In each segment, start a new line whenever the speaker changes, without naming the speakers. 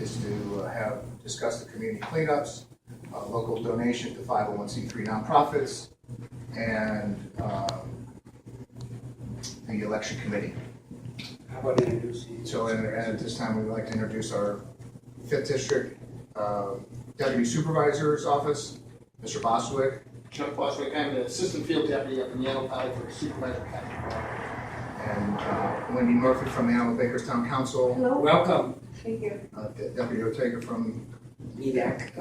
is to discuss the community cleanups, local donation to 501c3 nonprofits, and the election committee.
How about introducing?
So at this time, we'd like to introduce our 5th District Deputy Supervisor's Office, Mr. Boswick.
Chuck Boswick, I'm the Assistant Field Deputy up in Yellow Valley for Supervisor County.
And Wendy Murphy from the Antelope Bakerstown Council.
Hello.
Welcome.
Thank you.
Deputy Ortega from
NEDAC.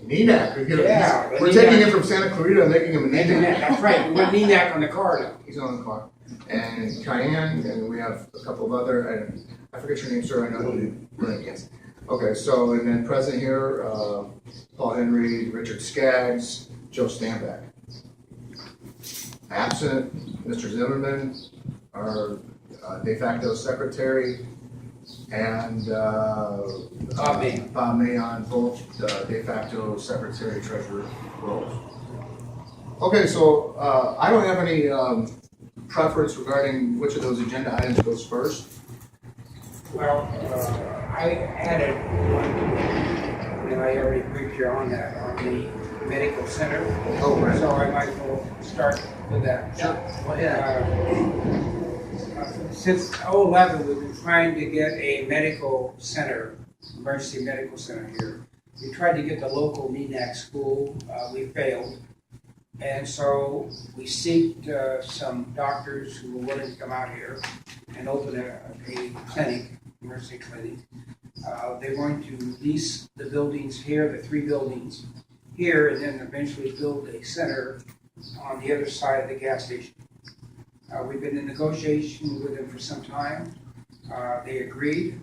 NEDAC.
Yeah,
We're taking him from Santa Clarita and making him a NEDAC.
That's right. We're NEDAC on the card now.
He's on the clock. And Cayenne, and we have a couple of other, and I forget your name, sir. I know you. Yes. Okay, so, and then present here, Paul Henry, Richard Skaggs, Joe Stanback. Absent, Mr. Zimmerman, our de facto secretary, and Bob May on both de facto secretary treasurer roles. Okay, so I don't have any preference regarding which of those agenda items goes first.
Well, I added one, and I already briefed you on that, on the medical center.
Oh, right.
So I might as well start with that.
Sure. Go ahead.
Since 2011, we've been trying to get a medical center, emergency medical center here. We tried to get the local NEDAC school, we failed. And so we sought some doctors who were willing to come out here and open a clinic, emergency clinic. They're going to lease the buildings here, the 3 buildings here, and then eventually build a center on the other side of the gas station. We've been in negotiation with them for some time. They agreed.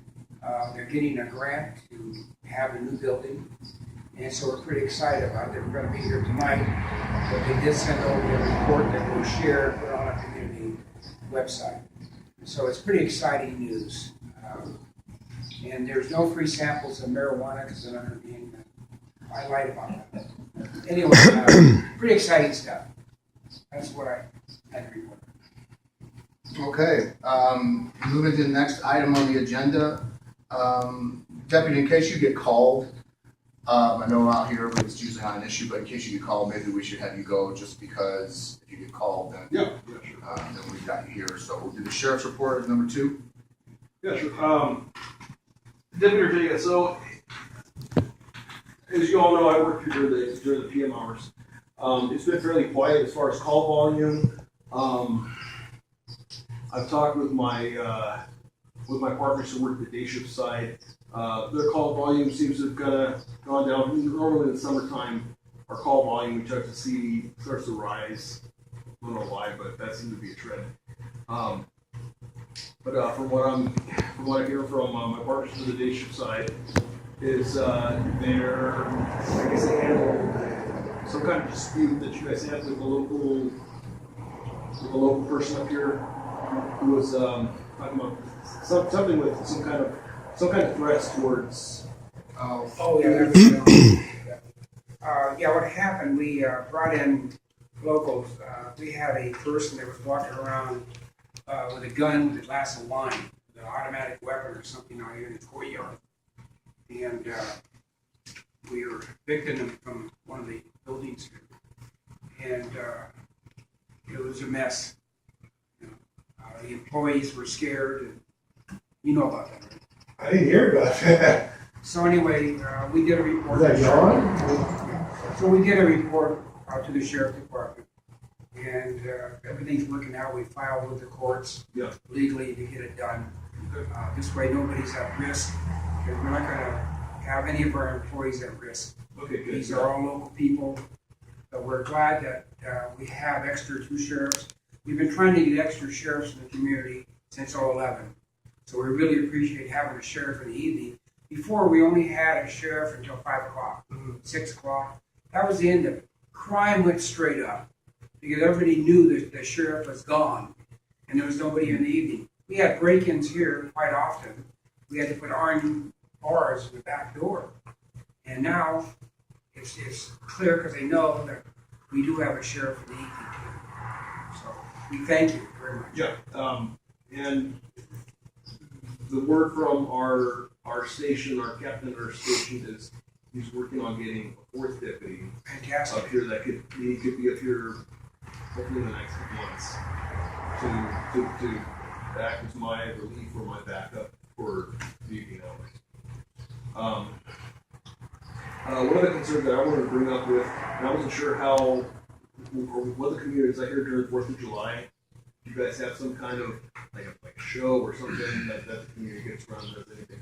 They're getting a grant to have a new building. And so we're pretty excited about it. We're going to be here tonight. But they did send over a report that we'll share and put on our community website. So it's pretty exciting news. And there's no free samples of marijuana because they're not going to be in I lied about that. Anyway, pretty exciting stuff. That's what I had to report.
Okay, moving to the next item on the agenda. Deputy, in case you get called, I know out here it's usually not an issue, but in case you get called, maybe we should have you go just because if you get called, then,
Sure.
Then we've got you here. So we'll do the sheriff's report as number 2.
Yeah, sure. Deputy Ortega, so as you all know, I work here during the PM hours. It's been fairly quiet as far as call volume. I've talked with my partners who work the day shift side. Their call volume seems to have gone down. Normally in the summertime, our call volume we start to see starts to rise. I don't know why, but that seems to be a trend. But from what I hear from my partners to the day shift side, is they're, I guess they handle some kind of dispute that you guys had with the local person up here who was talking about something with some kind of threats towards.
Oh yeah, yeah. What happened? We brought in locals. We had a person that was walking around with a gun that lasted a line, an automatic weapon or something out here in the courtyard, and we were evicting him from one of the buildings here, and it was a mess. The employees were scared, and you know about that, right?
I didn't hear about that.
So anyway, we did a report.
Is that John?
So we did a report to the sheriff department, and everything's working out. We filed with the courts legally to get it done. This way, nobody's at risk, because we're not going to have any of our employees at risk.
Okay, good.
These are all local people. So we're glad that we have extra 2 sheriffs. We've been trying to get extra sheriffs in the community since 2011. So we really appreciate having a sheriff in the evening. Before, we only had a sheriff until 5 o'clock, 6 o'clock. That was the end of it. Crime went straight up because everybody knew that the sheriff was gone and there was nobody in the evening. We had break-ins here quite often. We had to put iron bars in the back door. And now it's clear because they know that we do have a sheriff in the evening too. So we thank you very much.
Yeah, and the word from our our station, our captain of our station he's working on getting a fourth deputy
Fantastic.
up here he could be up here hopefully in the next couple months to act as my relief or my backup for the evening hours. One of the concerns that I wanted to bring up with, and I wasn't sure how, or what the communities I hear during 4th of July, do you guys have some kind of like a show or something that the community gets run or anything?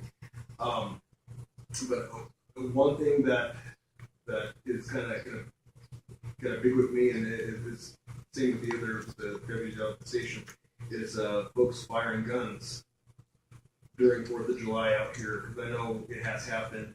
But one thing that is kind of big with me, and it is same with the deputies out at the station, is folks firing guns during 4th of July out here, because I know it has happened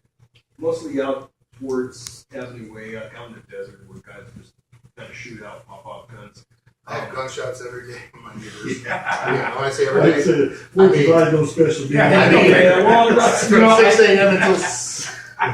mostly out towards Avenue Way, out in the desert, where guys just kind of shoot out, pop off guns.
I have gunshots every day from my neighbors.
Yeah.
Yeah, when I say
Like
every
I
day,
said, 4th of July, no special meeting.
Yeah,
well, that's, you know,
from 6 a.m. until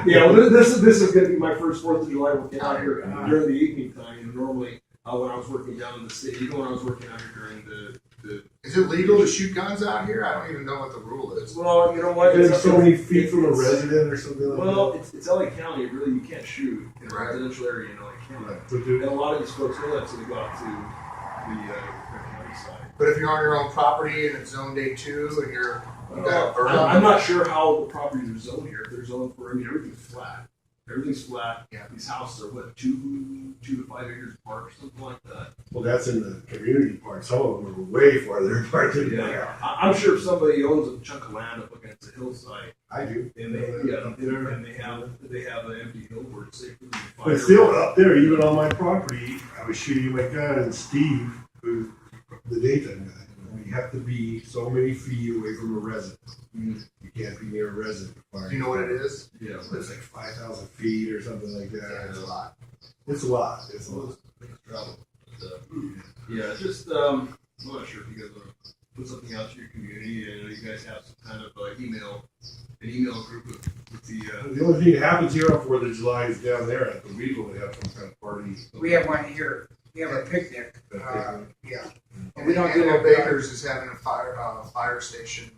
yeah, well, this is going to be my first 4th of July working out here during the evening time. And normally, when I was working down in the city, even when I was working out here during the
Is it legal to shoot guns out here? I don't even know what the rule is.
well, you know what?
Within so many feet
it's-
from a
it's-
resident or something like
Well,
that.
it's LA County. Really, you can't shoot in a
Right.
residential area in LA County.
Right. But do-
And a lot of these folks know that, so they go out to the county side.
But if you're on your own property and it's zone day 2 and you got a burn,
I'm not sure how the properties are zoned here. If they're zoned for, I mean, everything's flat. Everything's flat.
Yeah.
These houses are what, 2 to 5 acres apart, or something like that.
Well, that's in the community part. Some of them are way farther apart than that.
Yeah, I'm sure if somebody owns a chunk of land up against a hillside,
I do.
and they have an empty hill where it's safe for them to fire.
But still, up there, even on my property, I was shooting my gun, and Steve, who's the daytime guy, you have to be so many feet away from a resident.
Mm.
You can't be near a resident.
do you know what it is?
Yeah.
It's like 5,000 feet or something like
Yeah,
that.
it's a lot.
It's a lot. It's a lot.
Trouble.
Yeah, just I'm not sure if you guys want to put something out to your community, and you guys have some kind of an email group with the.
The only thing that happens here on 4th of July is down there at the Weevil, they have some kind of party.
We have one here. We have a picnic. Yeah.
And
We don't do
Animal
that.
Bakers is having a fire station.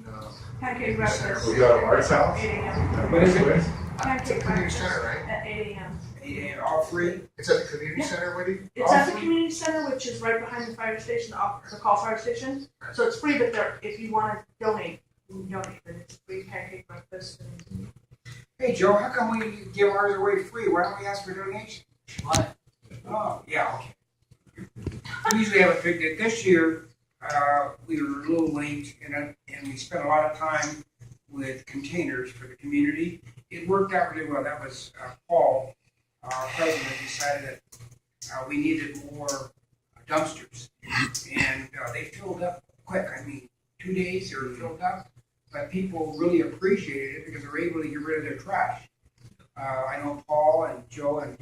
Pancake breakfast.
We got Art's house.
8 a.m.
What is it?
It's at
Pancake
the community
breakfast
center, right?
at 8 a.m.
Yeah, all free.
It's at the community center, Wendy?
It's at the community center, which is right behind the fire station, the call fire station. So it's free, but if you want to donate, you can donate. But it's free pancake breakfast. And
Hey, Joe, how come we give ours away free? Why don't we ask for donation? What? Oh, yeah, okay. We usually have a picnic. This year, we were a little late and we spent a lot of time with containers for the community. It worked out really well. That was Paul, our president, decided that we needed more dumpsters. And they filled up quick. I mean, 2 days they were filled up. But people really appreciated it because they were able to get rid of their trash. I know Paul and Joe and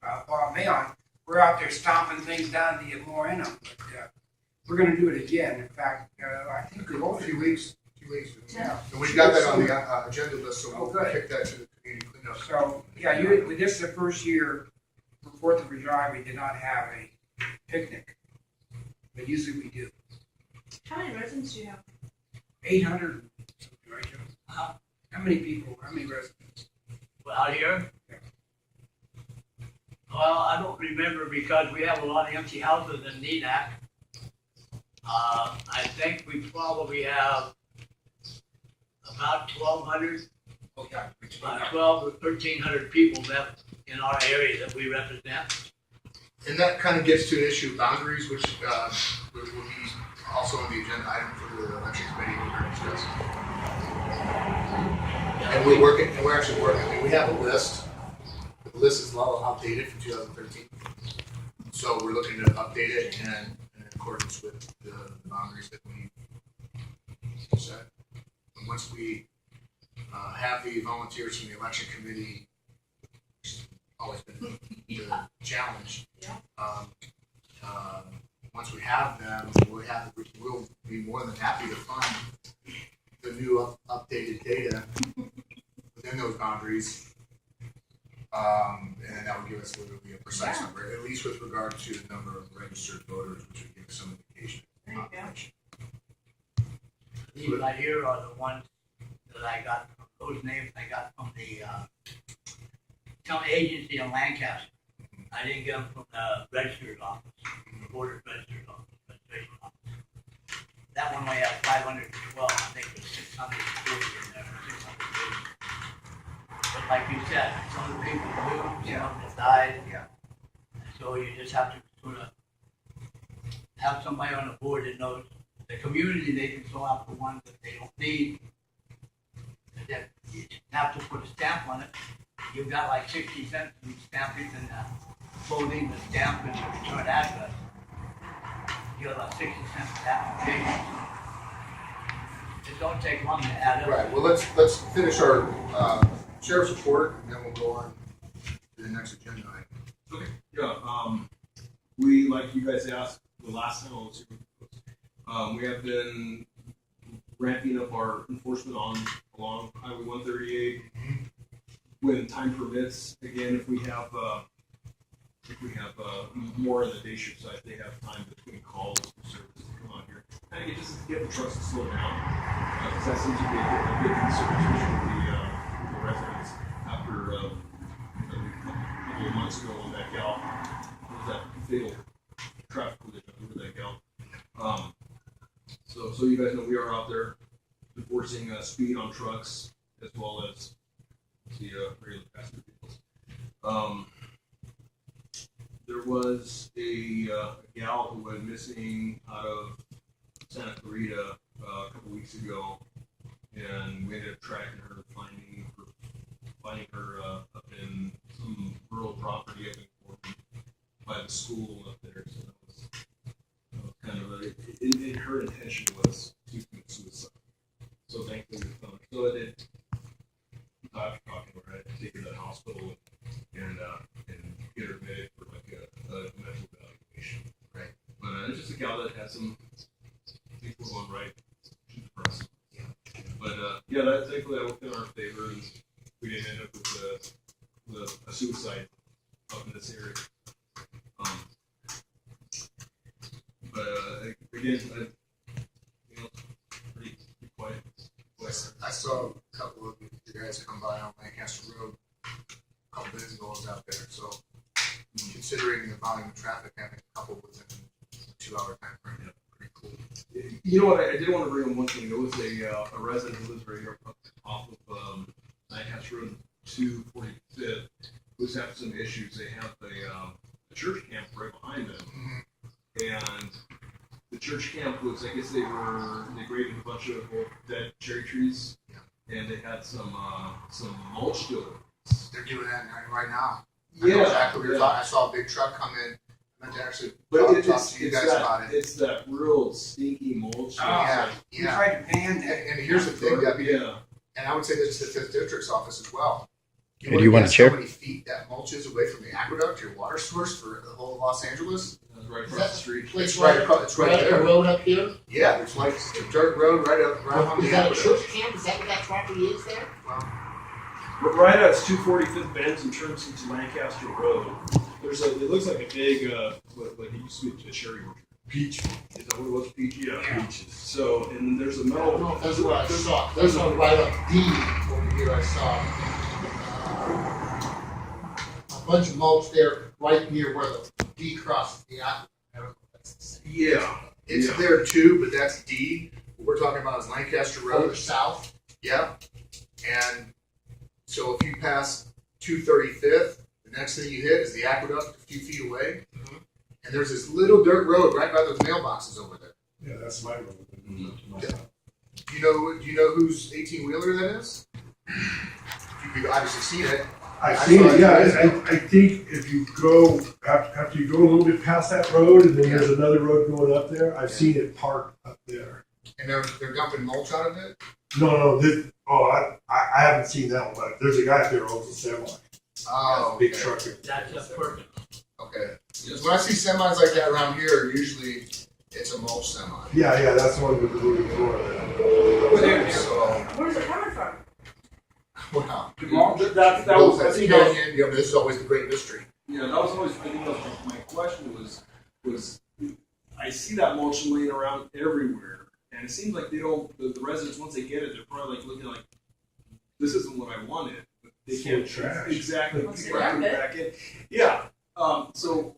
Bob Mayon were out there stomping things down to get more in them. But we're going to do it again. In fact, I think
Good, a few weeks.
Yeah.
And we've got that on the agenda list, so we'll
good.
kick that to the community cleanup.
So, yeah, this is the first year for 4th of July we did not have a picnic. But usually we do.
how many residents do you have?
800 something, right, Joe? How many people? How many residents?
Well, out here? Well, I don't remember because we have a lot of empty houses in Neenack. I think we probably have about 1,200,
Oh, yeah.
about 12 or 1,300 people that in our area that we represent.
And that kind of gets to an issue of boundaries, which will be also on the agenda item for the election committee we're going to discuss. And we're actually working, I mean, we have a list. The list is a little outdated from 2013. So we're looking to update it and in accordance with the boundaries that we set. And once we have the volunteers from the election committee, which has always been the challenge. Once we have them, we'll be more than happy to fund the new updated data within those boundaries. And that would give us literally a precise number, at least with regard to the number of registered voters, which would give us some indication.
There you go.
These right here are the ones that I got from those names I got from the, some agency in Lancaster. I didn't get them from the registrar's office, the board of registrar's office, registration office. That one way had 512, I think there's 640 in there, 680. But like you said, some of the people moved, some of them died.
Yeah.
So you just have to sort of have somebody on the board that knows the community. They can fill out the ones that they don't need. And then you have to put a stamp on it. You've got like 60 cents to stamp it and clothing, the stamp and the return address. You got about 60 cents for that application. It don't take long to add up.
Right, well, let's finish our sheriff's report, and then we'll go on to the next agenda item.
Okay, yeah, we, like you guys asked the last time I was here, we have been ramping up our enforcement along Highway 138 when time permits. Again, if we have more on the day shift side, they have time between calls for service to come out here. And just get the trucks to slow down, because that seems to be a big concern, especially with the residents after a couple of months ago when that gal was that fatal traffic collision over that gal. So you guys know we are out there enforcing speed on trucks as well as the regular passenger vehicles. There was a gal who went missing out of Santa Clarita a couple weeks ago, and we ended up tracking her, finding her up in some rural property up in Portland by the school up there. So that was kind of her intention was to commit suicide. So thankfully we found her. So it after talking to her, I had to take her to the hospital and get her admitted for like a medical evaluation.
Right.
But it's just a gal that had some things going right. She's depressed.
Yeah.
But yeah, that thankfully that worked in our favor, and we didn't end up with a suicide up in this area. But again, pretty quiet.
I saw a couple of you guys come by on Lancaster Road a couple days ago. I was out there, so considering the volume of traffic, having a couple within a 2-hour time frame, pretty cool.
You know what? I did want to bring up one thing. There was a resident who lives right here off of Lancaster Road 245th who's having some issues. They have a church camp right behind them, and the church camp was, I guess they graded a bunch of old dead cherry trees, and they had some mulch still.
They're doing that right now. I
Yeah,
know exactly what you're
yeah.
talking. I saw a big truck come in. I meant to actually talk to you
it's
guys about it.
It's that real stinky mulch.
Yeah,
We
yeah.
tried to ban that.
And here's the thing, Deputy,
Yeah.
and I would say this is the 5th District's office as well.
Hey, do you want to chair?
How many feet that mulch is away from the aqueduct, your water source for the whole of Los Angeles?
Right across the street.
It's right across, it's right
The
there.
road up here,
Yeah, there's like a dirt road right on
is
the
that a
aqueduct.
church camp, is that what that property is there?
Right at 245th bends and turns into Lancaster Road. It looks like a big, like it used to be a cherry orchard.
Peach,
Is that what it was, Peachy? Yeah.
peaches.
So, and there's a
I
metal.
don't know if that's what I saw, there's one right up D over here I saw. A bunch of mulch there, right near where the D crosses the aqueduct. I don't know if that's the same.
Yeah.
It's
Yeah.
there too, but that's D. What we're talking about is Lancaster
Further
Road.
south,
Yeah. And so if you pass 235th, the next thing you hit is the aqueduct a few feet away. And there's this little dirt road right by those mailboxes over there.
Yeah, that's my road.
Yeah. Do you know whose 18-wheeler that is? You've obviously seen it.
I've seen it, yeah, I think if you go, after you go a little bit past that road, and then there's another road going up there, I've seen it parked up there.
And they're dumping mulch out of it?
No, I haven't seen that one, but there's a guy up there who owns a semi.
Oh,
Big
okay.
truck.
That's perfect.
Okay. Because when I see semis like that around here, usually it's a mulch semi.
Yeah, that's the one with the moving floor.
So,
Where's it coming from?
wow.
That
Both
was,
at Canyon, this is always the great mystery.
yeah, that was always, I think that was my question was, I see that mulch laying around everywhere, and it seems like they don't, the residents, once they get it, they're probably like looking like, this isn't what I wanted, but they
Full
can't
of trash.
exactly
Let's
people
get
are coming
rid of
back in. Yeah. So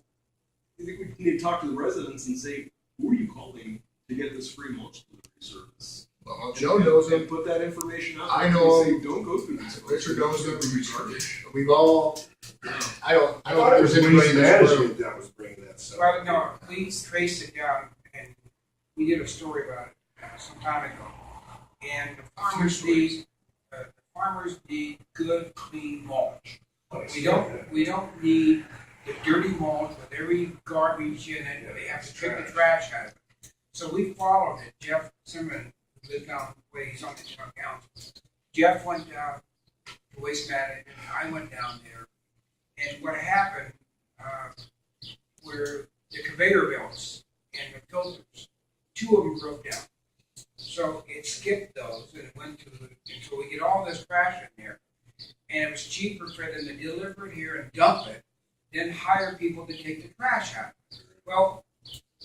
I think we need to talk to the residents and say, who are you calling to get this free mulch delivery service?
Well, Joe knows
And
him,
put that information out.
I
there.
know
Say,
him.
don't go through these. folks.
Richard knows him,
They're garbage.
we've all, I don't
I thought
think
it was
there's anybody
waste
in this room.
management that was bringing that stuff.
Well, no, we traced it down, and we did a story about it some time ago. And the farmers need good, clean mulch. We don't need the dirty mulch with every garbage in it, and they have to take the trash out of it. So we followed it. Jeff Zimmerman, who lived down the way, he's on the town council. Jeff went down to Waste Management, I went down there. And what happened, were the conveyor belts and the filters, 2 of them broke down. So it skipped those and it went to, and so we get all this trash in there. And it was cheaper for them to deliver it here and dump it than hire people to take the trash out. Well,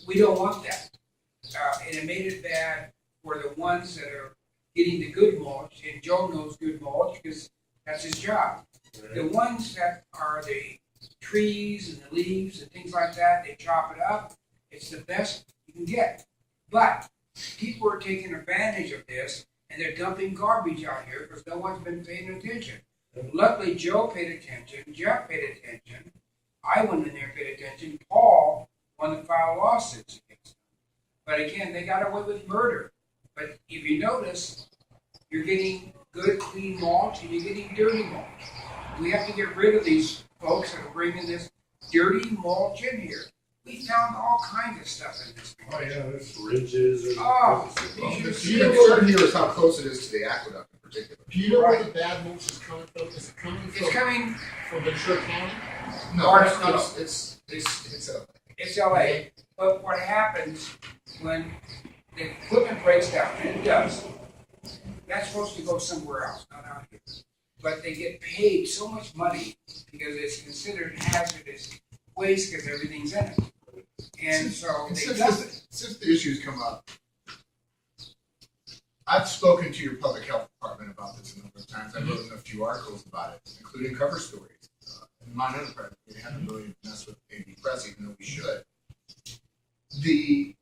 we don't want that. And it made it bad for the ones that are getting the good mulch, and Joe knows good mulch because that's his job. The ones that are the trees and the leaves and things like that, they chop it up. It's the best you can get. But people are taking advantage of this and they're dumping garbage out here because no one's been paying attention. Luckily, Joe paid attention, Jeff paid attention, I went in there and paid attention, Paul wanted to file lawsuits against them. But again, they got away with murder. But if you notice, you're getting good, clean mulch and you're getting dirty mulch. We have to get rid of these folks that are bringing this dirty mulch in here. We found all kinds of stuff in this.
Oh, yeah, there's ridges and.
Oh,
Well,
you
the
should
key concern here is how close it is to the aqueduct in particular.
Do you know where the bad mulch is coming from? Is it coming
It's coming,
from Ventura County?
No,
Or
it's
it's LA, but what happens when the equipment breaks down, and it does, that's supposed to go somewhere else, not out here. But they get paid so much money because it's considered hazardous waste because everything's in it. And so
And
they
since,
dump it.
since the issues come up, I've spoken to your public health department about this a number of times. I've written a few articles about it, including cover stories. In my own department, we haven't really messed with AV press, even though we should. The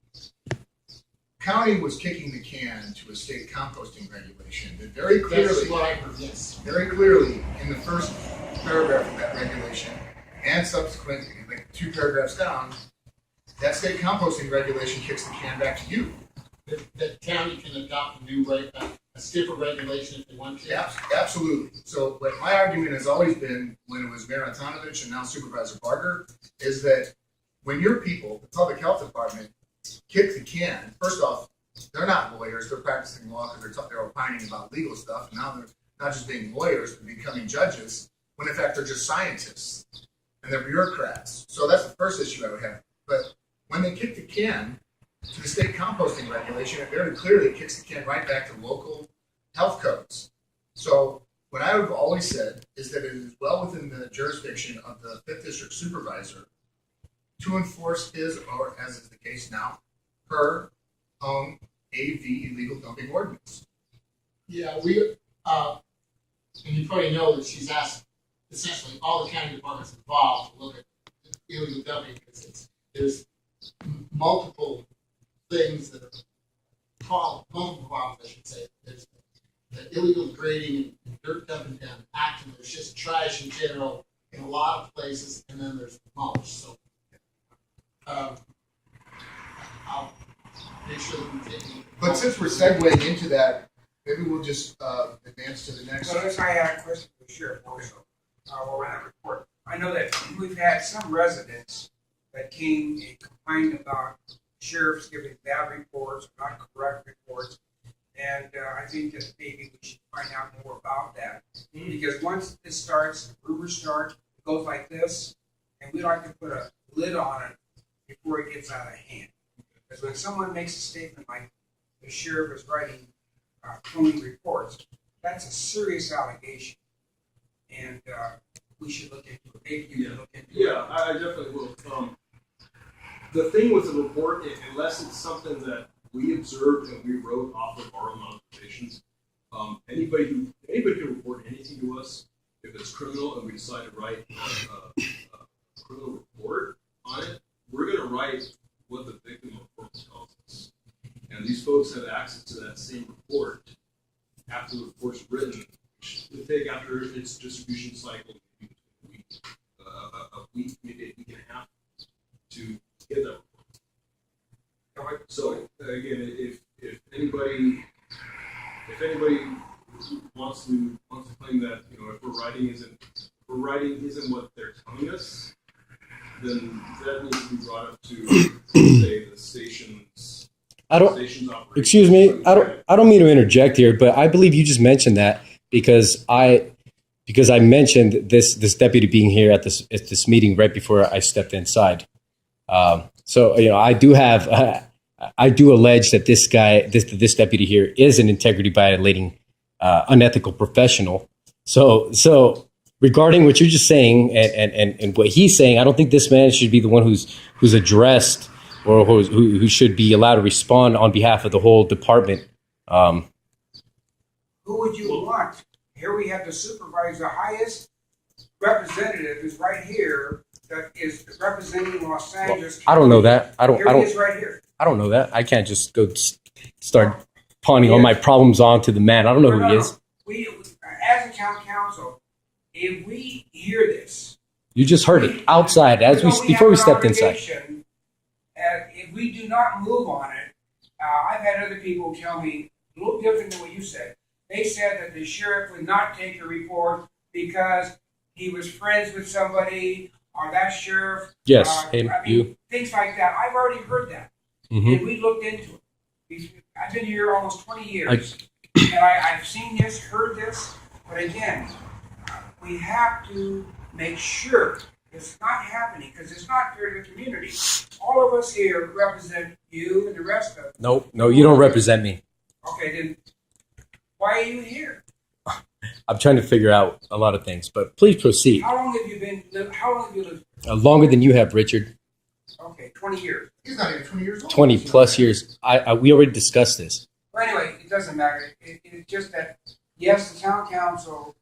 county was kicking the can to a state composting regulation that very
That's
clearly,
what I heard, yes.
very clearly in the first paragraph of that regulation and subsequent, like 2 paragraphs down, that state composting regulation kicks the can back to you.
The county can adopt a new a stiffer regulation if they want to.
Absolutely. So, what my argument has always been, when it was Mayor Antonovich and now Supervisor Barger, is that when your people, the public health department, kick the can, first off, they're not lawyers, they're practicing law because they're opining about legal stuff, and now they're not just being lawyers, but becoming judges, when in fact they're just scientists, and they're bureaucrats. So that's the first issue I would have. But when they kick the can to the state composting regulation, it very clearly kicks the can right back to local health codes. So what I have always said is that it is well within the jurisdiction of the 5th District Supervisor to enforce his, or as is the case now, her own AV illegal dumping ordinance.
Yeah, we, and you probably know that she's asked essentially all the county departments involved to look at illegal dumping because there's multiple things that are multiple problems, I should say. There's the illegal grading and dirt dumping down active. There's just trash in general in a lot of places, and then there's mulch. So I'll make sure that we take.
But since we're segueing into that, maybe we'll just advance to the next.
So this, I had a question for the sheriff also, while we're on that report. I know that we've had some residents that came and complained about sheriffs giving bad reports, not correct reports. And I think that maybe we should find out more about that. Because once this starts, the rumors start, it goes like this, and we like to put a lid on it before it gets out of hand. Because when someone makes a statement like the sheriff is writing phony reports, that's a serious allegation. And we should look into it. Maybe you can look into it.
Yeah, I definitely will. The thing with the report, unless it's something that we observed and we wrote off of our own observations, Anybody can report anything to us if it's criminal and we decide to write a criminal report on it. We're going to write what the victim report tells us, and these folks have access to that same report after the report's written, which would take after its distribution cycle maybe a week, maybe a week and a half to get that report. So again, if anybody wants to claim that, you know, if we're writing isn't what they're telling us, then that needs to be brought up to say the station's operations.
Excuse me, I don't mean to interject here, but I believe you just mentioned that because I mentioned this deputy being here at this meeting right before I stepped inside. So you know, I do allege that this deputy here is an integrity violating, unethical professional. So regarding what you're just saying and what he's saying, I don't think this man should be the one who's addressed or who should be allowed to respond on behalf of the whole department.
Who would you want? Here we have the supervisor, the highest representative is right here that is representing Los Angeles.
I don't know that. I
Here he is right here.
I don't know that. I can't just go start pawning all my problems onto the man. I don't know who he is.
We, as a town council, if we hear this,
You just heard it outside before we stepped inside.
If we do not move on it, I've had other people tell me a little different than what you said. They said that the sheriff would not take the report because he was friends with somebody or that sheriff.
Yes, him, you.
Things like that. I've already heard that.
Mm-hmm.
And we looked into it. I've been here almost 20 years. And I've seen this, heard this. But again, we have to make sure it's not happening because it's not fair to the community. All of us here represent you and the rest of us.
No, you don't represent me.
Okay, then why are you here?
I'm trying to figure out a lot of things, but please proceed.
How long have you lived?
Longer than you have, Richard.
Okay, 20 years.
He's not even 20 years old.
20 plus years. We already discussed this.
Well, anyway, it doesn't matter. It's just that, yes, the town council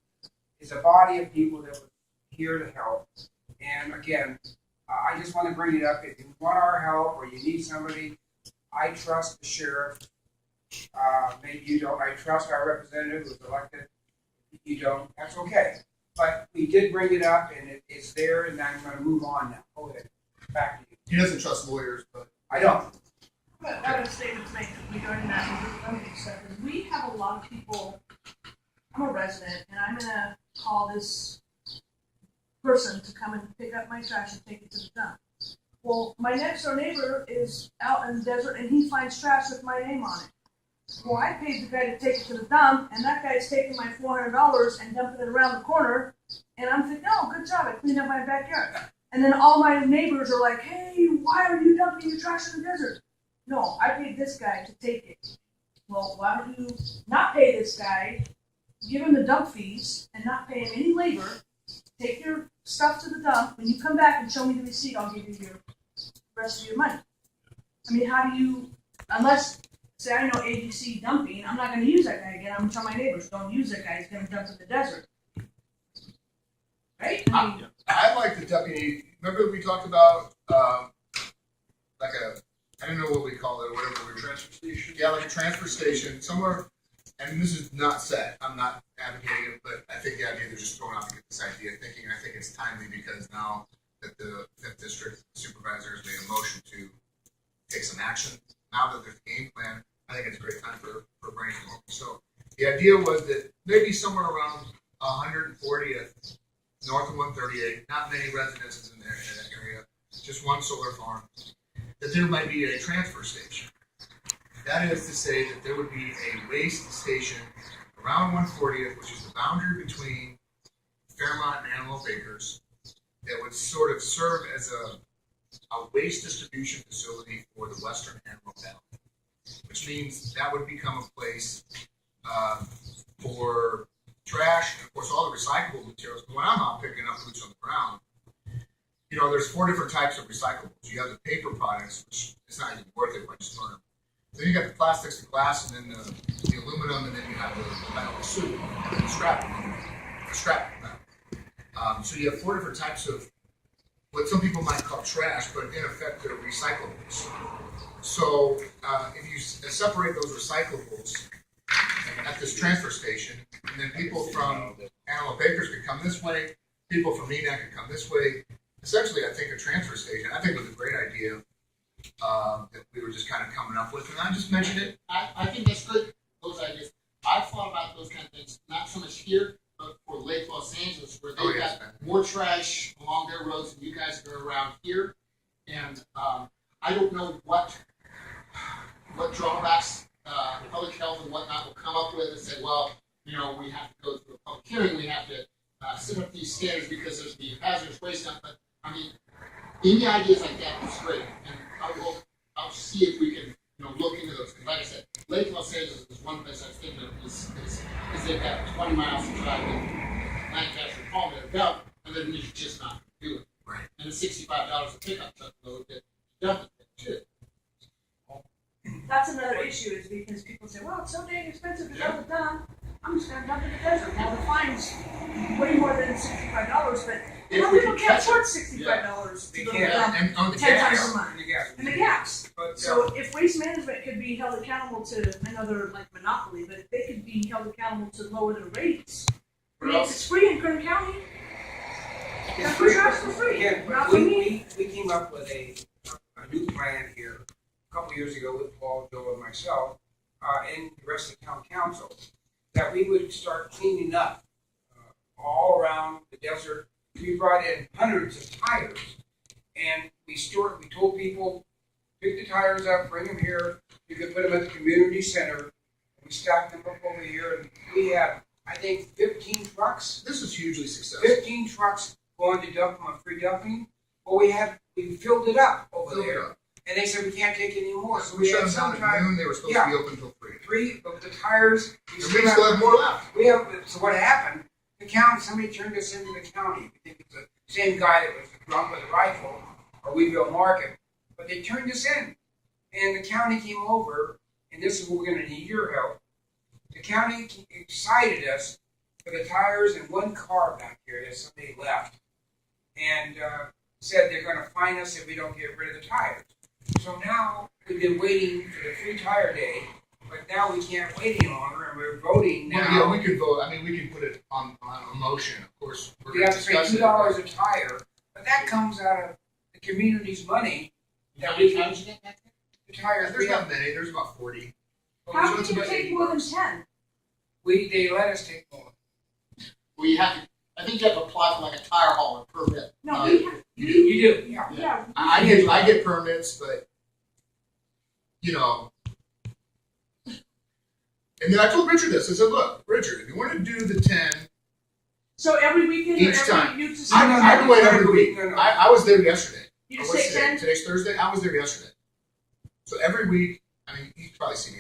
is a body of people that were here to help. And again, I just want to bring it up. If you want our help or you need somebody, I trust the sheriff. Maybe you don't. I trust our representative who's elected. If you don't, that's okay. But we did bring it up, and it's there, and I'm going to move on now. Go ahead. Back to you.
He doesn't trust lawyers, but
I don't.
But I have a statement to make regarding that. We have a lot of people. I'm a resident, and I'm gonna call this person to come and pick up my trash and take it to the dump. Well, my next door neighbor is out in the desert, and he finds trash with my name on it. Well, I paid the guy to take it to the dump, and that guy's taking my $400 and dumping it around the corner. And I'm thinking, oh, good job, I cleaned up my backyard. And then all my neighbors are like, hey, why are you dumping your trash in the desert? No, I paid this guy to take it. Well, why don't you not pay this guy, give him the dump fees, and not pay him any labor, take your stuff to the dump, when you come back and show me the receipt, I'll give you your rest of your money. I mean, how do you, unless, say I know ABC dumping, I'm not going to use that guy again. I'm going to tell my neighbors, don't use that guy, he's going to dump in the desert. Right? I mean,
I like the deputy. Remember we talked about like I don't know what we call it, whatever we were.
Transfer station.
Yeah, like a transfer station somewhere. And this is not set. I'm not advocating it, but I think the idea they're just throwing out to get this idea thinking. I think it's timely because now that the 5th District supervisor has made a motion to take some action, now that there's a game plan, I think it's a great time for brainstorming. So the idea was that maybe somewhere around 140th, north of 138, not many residences in that area, just one solar farm, that there might be a transfer station. That is to say that there would be a waste station around 140th, which is the boundary between Fairmont and Antelope Acres, that would sort of serve as a waste distribution facility for the western Antelope Valley, which means that would become a place for trash and, of course, all the recyclable materials. But when I'm out picking up boots on the ground, you know, there's 4 different types of recyclables. You have the paper products, which it's not even worth it when you burn them. Then you got the plastics, the glass, and then the aluminum, and then you have the metal, the soup, and then the scrap metal. So you have 4 different types of what some people might call trash, but in effect they're recyclables. So if you separate those recyclables at this transfer station, and then people from Antelope Bakers could come this way, people from Neenah could come this way. Essentially, I think a transfer station, I think it was a great idea that we were just kind of coming up with, and I just mentioned it.
I think that's good, those ideas. I've thought about those kind of things, not so much here, but for Lake Los Angeles, where they've
yes,
got
man.
more trash along their roads than you guys are around here. And I don't know what drawbacks public health and whatnot will come up with and say, well, you know, we have to go through a public hearing, we have to set up these standards because there's the hazardous waste stuff. But I mean, any ideas like that is great, and I'll see if we can, you know, look into those. Because like I said, Lake Los Angeles is one place I was thinking of is they've got 20 miles to drive in Lancaster, Palmer to dump, and then you're just not going to do it.
Right.
And it's $65 a pickup truck load to dump it too.
That's another issue, is because people say, well, it's so dang expensive to dump it down. I'm just gonna dump it in the desert. Now the fine's way more than $65, but
If
some
we
people
can
can't
catch
afford
it.
$65
They
to go
can't.
dump
And on the
10 times
gas,
a month.
And the gas.
And the gas.
But,
So if Waste Management could be held accountable to another like monopoly, but if they could be held accountable to lower their rates, I mean, it's free in Kern County.
it's
Dump
free.
your trash for free.
Again,
Not
but
for me.
we came up with a new plan here a couple years ago with Paul, Joe, and myself, and the rest of the town council, that we would start cleaning up all around the desert. We brought in hundreds of tires, and we told people, pick the tires up, bring them here. You could put them at the community center. We stacked them up over here, and we have, I think, 15 trucks.
this is hugely successful.
15 trucks going to dump them on free dumping. Well, we filled it up over
Filled it
there,
up.
and they said we can't take any more.
So we shut them down at noon, they were supposed to be open until 3.
3 of the tires.
And we still have more left.
We have. So what happened? The county. Somebody turned us into the county. We think it's the same guy that was drunk with a rifle, or Weeville Market, but they turned us in, and the county came over, and this is where we're going to need your help. The county excited us for the tires and one car back here that somebody left, and said they're going to fine us if we don't get rid of the tires. So now we've been waiting for the free tire day, but now we can't wait any longer, and we're voting now.
Well, yeah, we could vote. I mean, we can put it on a motion. Of course, we're
We
going
have
to
to pay
discuss it.
$2 a tire, but that comes out of the community's money.
How many times you get back there?
The tires,
There's not many. There's about 40.
How
So
can
it's
you
about
take
80
more than
bucks.
10?
they let us take more.
Well, you have to. I think you have to apply for like a tire hauler permit.
No, we have.
You do, yeah.
Yeah.
I get permits, but you know. And then I told Richard this. I said, "Look, Richard, if you want to do the 10
So every weekend or
Each
every
time.
you just
I do it every week.
No.
I was there yesterday.
you
Or
just
what's
say
today?
10?
Today's Thursday. I was there yesterday. So every week, I mean, you can probably see me